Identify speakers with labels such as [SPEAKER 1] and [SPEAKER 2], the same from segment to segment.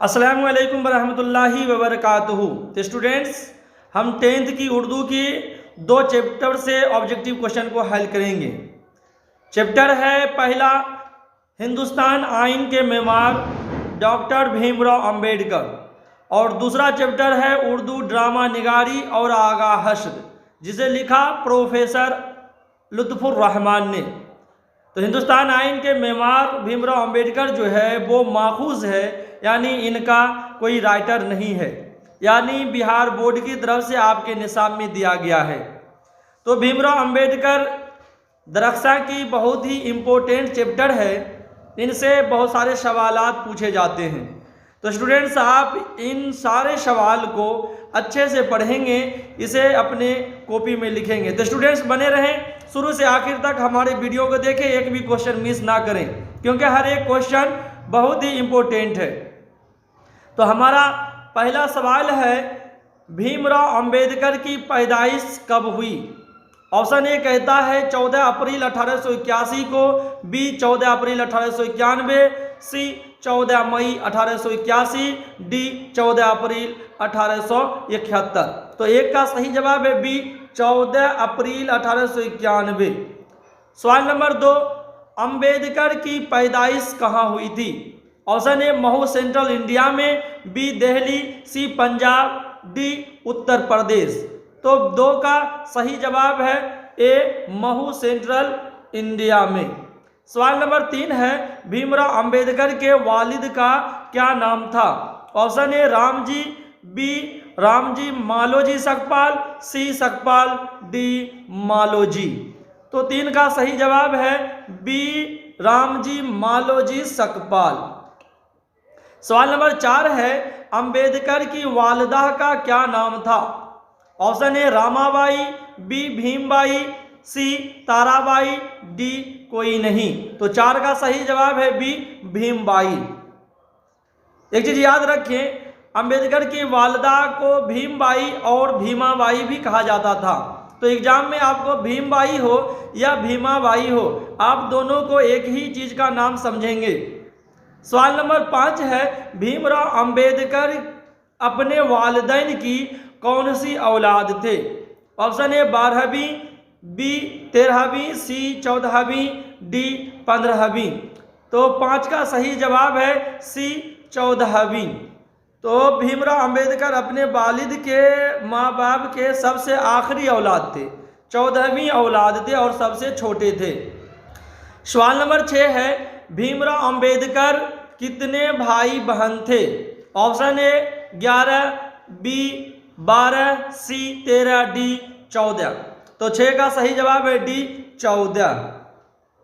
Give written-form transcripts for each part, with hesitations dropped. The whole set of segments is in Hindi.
[SPEAKER 1] अस्सलामु अलैकुम वरहमतुल्लाहि वबरकातुहू। तो स्टूडेंट्स, हम 10th की उर्दू की 2 चैप्टर से ऑब्जेक्टिव क्वेश्चन को हल करेंगे। चैप्टर है पहला, हिंदुस्तान आइन के मेमार डॉक्टर भीमराव अंबेडकर, और दूसरा चैप्टर है उर्दू ड्रामा निगारी और आगा हश्र, जिसे लिखा प्रोफेसर लुत्फुर रहमान ने। तो हिंदुस्तान आइन के मेमार भीमराव अंबेडकर जो है वो माखूज है, यानी इनका कोई राइटर नहीं है, यानी बिहार बोर्ड की तरफ से आपके निसाब में दिया गया है। तो भीमराव अंबेडकर दरख्सा की बहुत ही इम्पोर्टेंट चैप्टर है, इनसे बहुत सारे सवालात पूछे जाते हैं। तो स्टूडेंट्स, आप इन सारे सवाल को अच्छे से पढ़ेंगे, इसे अपने कॉपी में लिखेंगे। तो स्टूडेंट्स बने रहें, शुरू से आखिर तक हमारे वीडियो को देखें, एक भी क्वेश्चन मिस ना करें, क्योंकि हर एक क्वेश्चन बहुत ही इम्पोर्टेंट है। तो हमारा पहला सवाल है, भीमराव अंबेडकर की पैदाइश कब हुई? ऑप्शन ए कहता है 14 अप्रैल 1881 को, बी 14 अप्रैल 1891, सी 14 मई 1881, डी 14 अप्रैल 1871। तो एक का सही जवाब है बी 14 अप्रैल 1891। सवाल नंबर 2, अंबेडकर की पैदाइश कहाँ हुई थी? ऑप्शन ए महू सेंट्रल इंडिया में, बी दिल्ली, सी पंजाब, डी उत्तर प्रदेश। तो 2 का सही जवाब है ए महू सेंट्रल इंडिया में। सवाल नंबर 3 है, भीमराव अंबेडकर के वालिद का क्या नाम था? Option A Ramji, B Ramji Maloji Sakpal, C Sakpal, D Maloji. तो 3 का सही जवाब है बी रामजी मालोजी सकपाल। सवाल नंबर 4 है, अंबेडकर की वालिदा का क्या नाम था? Option A Ramabai, B Bhimbai, C Tarabai, D कोई नहीं। तो 4 का सही जवाब है बी भीमबाई। एक चीज याद रखें, अंबेडकर की वालिदा को भीमबाई और भीमाबाई भी कहा जाता था। तो एग्जाम में आपको भीमबाई हो या भीमाबाई हो, आप दोनों को एक ही चीज का नाम समझेंगे। सवाल नंबर 5 है, भीमराव अंबेडकर अपने वालिदैन की कौन सी औलाद थे? ऑप्शन ए 12वीं, बी 13वीं, सी 14वीं, डी 15वीं। तो 5 का सही जवाब है सी 14वीं। तो भीमराव अंबेडकर अपने वालिद के माँ बाप के सबसे आखिरी औलाद थे, 14वीं औलाद थे और सबसे छोटे थे। सवाल नंबर 6 है, भीमराव अंबेडकर कितने भाई बहन थे? Option A 11, B 12, C 13, D 14। तो 6 का सही जवाब है डी 14।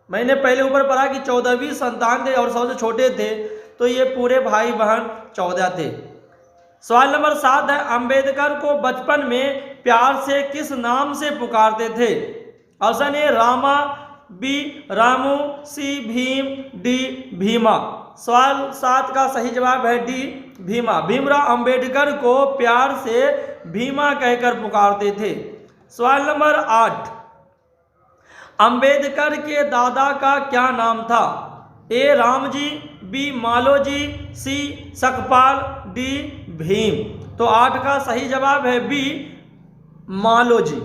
[SPEAKER 1] मैंने पहले ऊपर पढ़ा कि 14वीं संतान थे और सबसे छोटे थे, तो ये पूरे भाई बहन 14 थे। सवाल नंबर 7 है, अंबेडकर को बचपन में प्यार से किस नाम से पुकारते थे? Option A Rama, B Ramu, C Bhim, D Bhima. सवाल 7 का सही जवाब है डी भीमा। भीमराव अंबेडकर को प्यार से भीमा कहकर पुकारते थे। सवाल नंबर 8, अंबेडकर के दादा का क्या नाम था? ए रामजी, बी मालोजी, सी सकपाल, डी भीम। तो 8 का सही जवाब है बी मालोजी।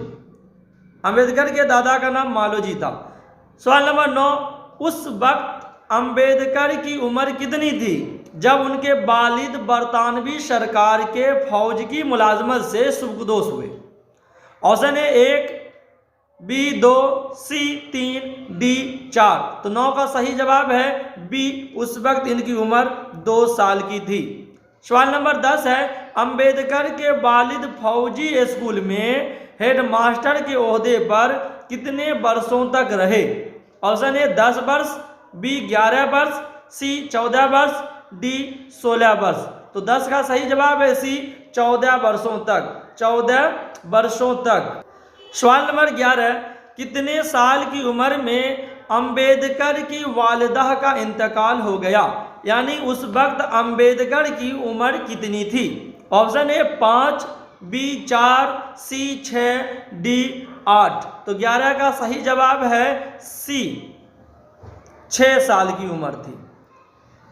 [SPEAKER 1] अंबेडकर के दादा का नाम मालोजी था। सवाल नंबर 9, उस वक्त अंबेडकर की उम्र कितनी थी जब उनके वालिद बरतानवी सरकार के फौज की मुलाजमत से सुबकदोश हुए? Option A 1, B 2, C 3, D 4। तो 9 का सही जवाब है बी, उस वक्त इनकी उम्र 2 साल की थी। सवाल नंबर 10 है, अंबेडकर के वालिद फौजी स्कूल में हेडमास्टर के ओहदे पर कितने वर्षों तक रहे? ऑप्शन ए 10 वर्ष, बी 11 वर्ष, सी 14 वर्ष, डी 16 वर्ष। तो 10 का सही जवाब है सी 14 वर्षों तक, 14 वर्षों तक। सवाल नंबर 11, कितने साल की उम्र में अंबेडकर की वालिदा का इंतकाल हो गया? यानी उस वक्त अंबेडकर की उम्र कितनी थी? Option A 5, B 4, C 6, D 8। तो 11 का सही जवाब है सी, 6 साल की उम्र थी।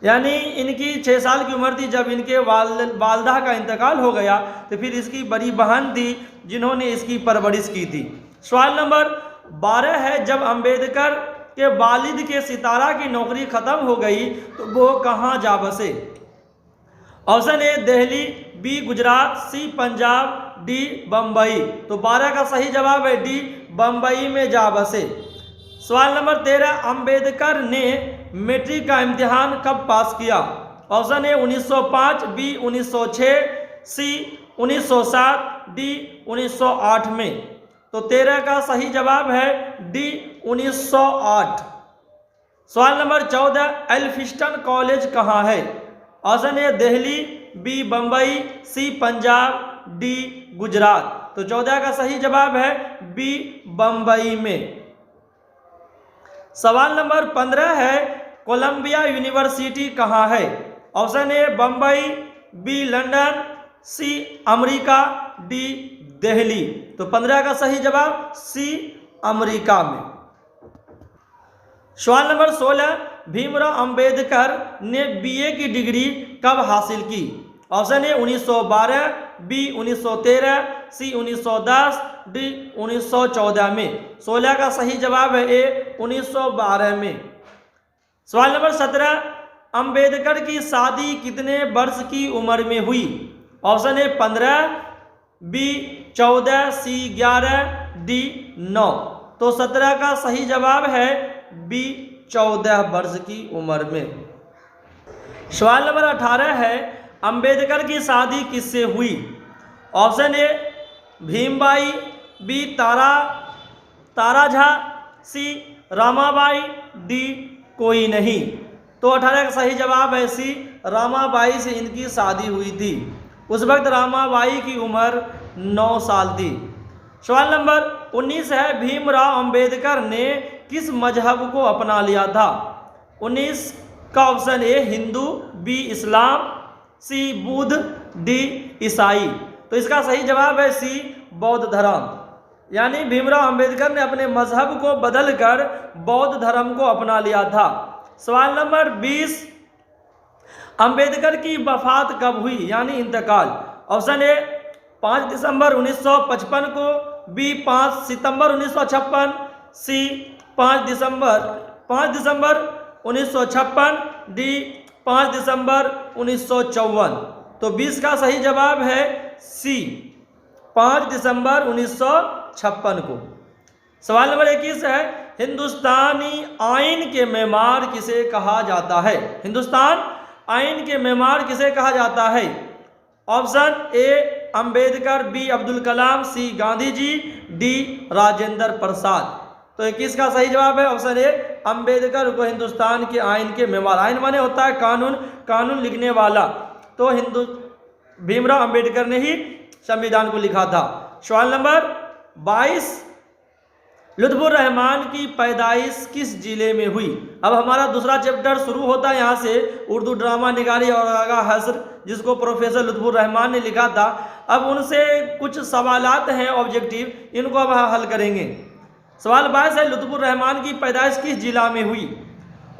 [SPEAKER 1] यानी इनकी 6 साल की उम्र थी जब इनके वालदा का इंतकाल हो गया, तो फिर इसकी बड़ी बहन थी जिन्होंने इसकी परवरिश की थी। सवाल नंबर 12 है, जब अंबेडकर के वालिद के सितारा की नौकरी खत्म हो गई तो वो कहाँ जा बसे? Option A Delhi, B Gujarat, C Punjab, D Bombay. तो 12 का सही जवाब है डी, बम्बई में जा बसे। सवाल नंबर 13, अंबेडकर ने मैट्रिक का इम्तिहान कब पास किया? Option A 1905, B 1906, C 1907, D 1908 में। तो 13 का सही जवाब है डी 1908। सवाल नंबर 14, एल्फिस्टन कॉलेज कहाँ है? Option A Delhi, B Bombay, C Punjab, D Gujarat. तो 14 का सही जवाब है बी बम्बई में। सवाल नंबर 15 है, कोलंबिया यूनिवर्सिटी कहाँ है? Option A Bombay, B London, C America, D Delhi. तो 15 का सही जवाब सी अमेरिका में। सवाल नंबर 16, भीमराव अंबेडकर ने बीए की डिग्री कब हासिल की? Option A 1912, B 1913, C 1910, D 1914 में। 16 का सही जवाब है ए 1912 में। सवाल नंबर 17, अंबेडकर की शादी कितने वर्ष की उम्र में हुई? Option A 15, B 14, C 11, D 9। तो 17 का सही जवाब है बी 14 वर्ष की उम्र में। सवाल नंबर 18 है, अंबेडकर की शादी किससे हुई? Option A Bhimbai, B Tara Jha, C Ramabai, D कोई नहीं। तो 18 का सही जवाब है सी, रामाबाई से इनकी शादी हुई थी। उस वक्त रामाबाई की उम्र 9 साल थी। सवाल नंबर 19 है, भीमराव अंबेडकर ने किस मजहब को अपना लिया था? 19 का option A Hindu, B Islam, C Buddh, D ईसाई। तो इसका सही जवाब है सी बौद्ध धर्म। यानी भीमराव अंबेडकर ने अपने मजहब को बदलकर बौद्ध धर्म को अपना लिया था। सवाल नंबर 20, अंबेडकर की वफात कब हुई यानी इंतकाल? ऑप्शन ए 5 दिसंबर 1955 को, बी 5 सितंबर 1956, सी 5 दिसंबर 1956, डी 5 दिसंबर 1954। तो 20 का सही जवाब है सी 5 दिसंबर 1956 को। सवाल नंबर 21 है, हिंदुस्तानी आइन के मेमार किसे कहा जाता है? हिंदुस्तान आइन के मेमार किसे कहा जाता है? Option A Ambedkar, B Abdul Kalam, C Gandhi ji, D Rajendra Prasad. तो 21 का सही जवाब है ऑप्शन ए, अंबेडकर को हिंदुस्तान के आइन के मेमार। आइन माने होता है कानून लिखने वाला। तो भीमराव अंबेडकर ने ही संविधान को लिखा था। सवाल नंबर 22, लुत्फुर रहमान की पैदाइश किस जिले में हुई? अब हमारा दूसरा चैप्टर शुरू होता है यहाँ से, उर्दू ड्रामा निगारी और आगा हस्र, जिसको प्रोफेसर लुत्फुर रहमान ने लिखा था। अब उनसे कुछ सवालात हैं ऑब्जेक्टिव, इनको अब हल करेंगे। सवाल 22 है, लुत्फुर रहमान की पैदाइश किस जिला में हुई?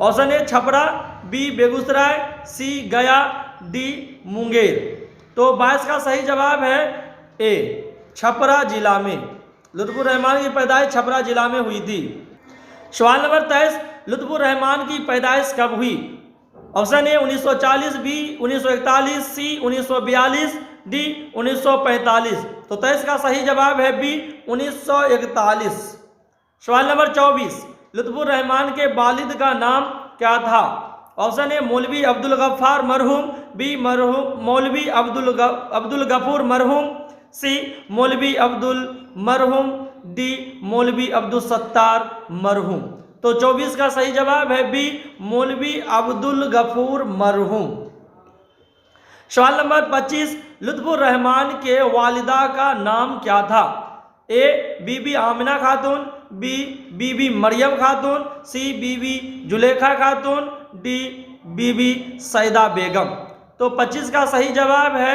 [SPEAKER 1] Option A Chhapra, B Begusarai, C Gaya, D Munger. तो 22 का सही जवाब है ए छपरा जिला में। लुत्फुर रहमान की पैदाइश छपरा जिला में हुई थी। सवाल नंबर 23, लुत्फुर रहमान की पैदाइश कब हुई? Option A 1940, B 1941, C 1942, D 1945। तो 23 का सही जवाब है बी 1941। सवाल नंबर 24, लुत्फुर रहमान के वालिद का नाम क्या था? ऑप्शन ए मौलवी अब्दुल गफ्फार मरहूम, बी मौलवी अब्दुल गफूर मरहूम, सी मौलवी अब्दुल मरहूम, डी मौलवी अब्दुल सत्तार मरहूम। तो 24 का सही जवाब है बी मौलवी अब्दुल गफूर मरहूम। सवाल नंबर 25, लुत्फुर रहमान के वालिदा का नाम क्या था? ए बीबी आमिना खातून, बी बीबी मरियम खातून, सी बीबी जुलेखा खातून, डी बीबी सैदा बेगम। तो 25 का सही जवाब है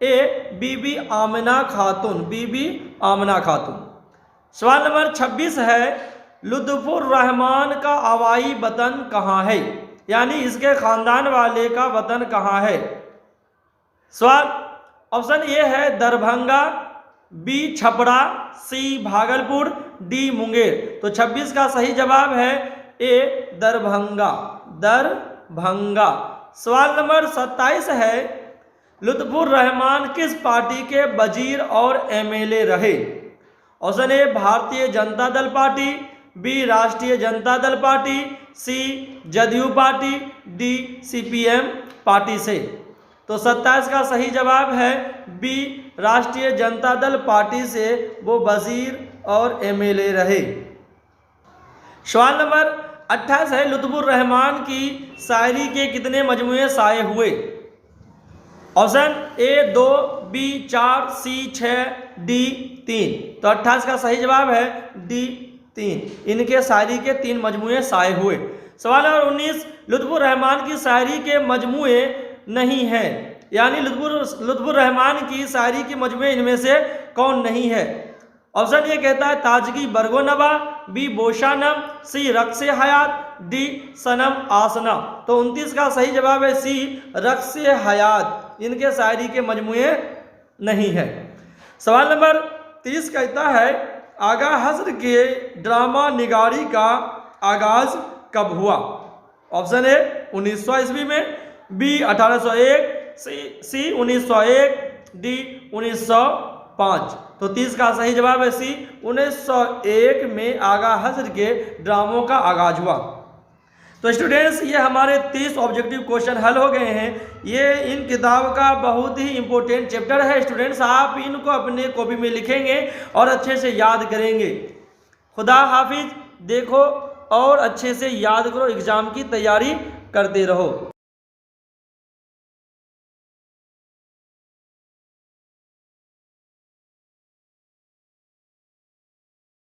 [SPEAKER 1] ए बीबी आमिना खातून, बीबी आमिना खातून। सवाल नंबर 26 है, लुत्फुर रहमान का हवाई वतन कहाँ है? यानी इसके खानदान वाले का वतन कहाँ है। सवाल ऑप्शन ए है दरभंगा, बी छपरा, सी भागलपुर, डी मुंगेर। तो 26 का सही जवाब है ए दरभंगा, दरभंगा। सवाल नंबर 27 है लुत्फुर रहमान किस पार्टी के वजीर और एमएलए रहे। Option A Bharatiya Janata Dal party, B Rashtriya Janata Dal party, C JDU party, D CPM party से। तो 27 का सही जवाब है बी राष्ट्रीय जनता दल पार्टी से वो वजीर और एमएलए रहे। सवाल नंबर 28 है लुत्फुर रहमान की शायरी के कितने मजमूए शाये हुए। Option A 2, B 4, C 6, D 3। तो 28 का सही जवाब है डी 3। इनके शायरी के 3 मजमूए शाये हुए। सवाल नंबर 19 लुत्फुर रहमान की शायरी के मजमूए नहीं है, यानी लुत्फुर रहमान की शायरी के मजमूए इनमें से कौन नहीं है। ऑप्शन ए कहता है ताजगी बरगो नवा, बी बोशानम, सी रक्से हयात, डी सनम आसना। तो 29 का सही जवाब है सी रक्से हयात। इनके शायरी के मजमूए नहीं है। सवाल नंबर 30 कहता है आगा हस्र के ड्रामा निगारी का आगाज कब हुआ। ऑप्शन ए 1900 ईस्वी में, बी 1801, सी 1901, डी 1905। तो 30 का सही जवाब है सी 1901 में आगा हस्र के ड्रामों का आगाज हुआ। तो स्टूडेंट्स ये हमारे 30 ऑब्जेक्टिव क्वेश्चन हल हो गए हैं। ये इन किताब का बहुत ही इंपॉर्टेंट चैप्टर है। स्टूडेंट्स आप इनको अपने कॉपी में लिखेंगे और अच्छे से याद करेंगे। खुदा हाफिज। देखो और अच्छे से याद करो, एग्जाम की तैयारी करते रहो।